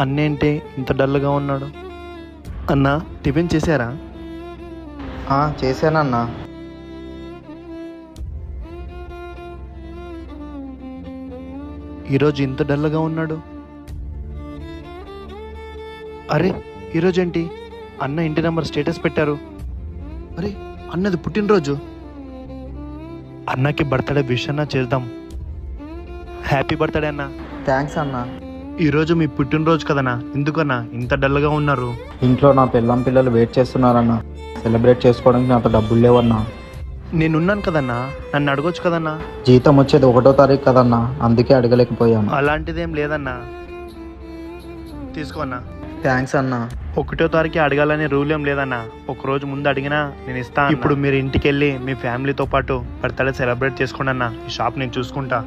అన్నేంటి ఇంత డల్గా ఉన్నాడు? అన్నా, టిఫిన్ చేశారా? చేశానన్నా. ఈరోజు ఇంత డల్గా ఉన్నాడు. అరే, ఈరోజేంటి అన్న ఇంటి నెంబర్ స్టేటస్ పెట్టారు? అరే, అన్నది పుట్టినరోజు. అన్నకి బర్త్డే విష్ అన్నా చేద్దాం. హ్యాపీ బర్త్డే అన్న. థ్యాంక్స్ అన్నా. ఈరోజు మీ పుట్టినరోజు కదన్నా, ఎందుకన్నా ఇంత డల్గా ఉన్నారు? ఇంట్లో నా పిల్లలు వెయిట్ చేస్తున్నారన్నా. సెలబ్రేట్ చేసుకోవడానికి నాతో డబ్బులు లేవన్నా. నేనున్నాను కదన్నా, నన్ను అడగొచ్చు కదన్నా. జీతం వచ్చేది 1వ తారీఖు కదన్నా, అందుకే అడగలేకపోయాను. అలాంటిదేం లేదన్నా. తీసుకో అన్నా. థ్యాంక్స్ అన్నా. 1వ తారీఖు అడగాలనే రూల్ ఏం లేదన్నా. ఒక రోజు ముందు అడిగినా నేను ఇస్తాను. ఇప్పుడు మీరు ఇంటికి వెళ్ళి మీ ఫ్యామిలీతో పాటు బర్త్డే సెలబ్రేట్ చేసుకోండి అన్న. ఈ షాప్ నేను చూసుకుంటా.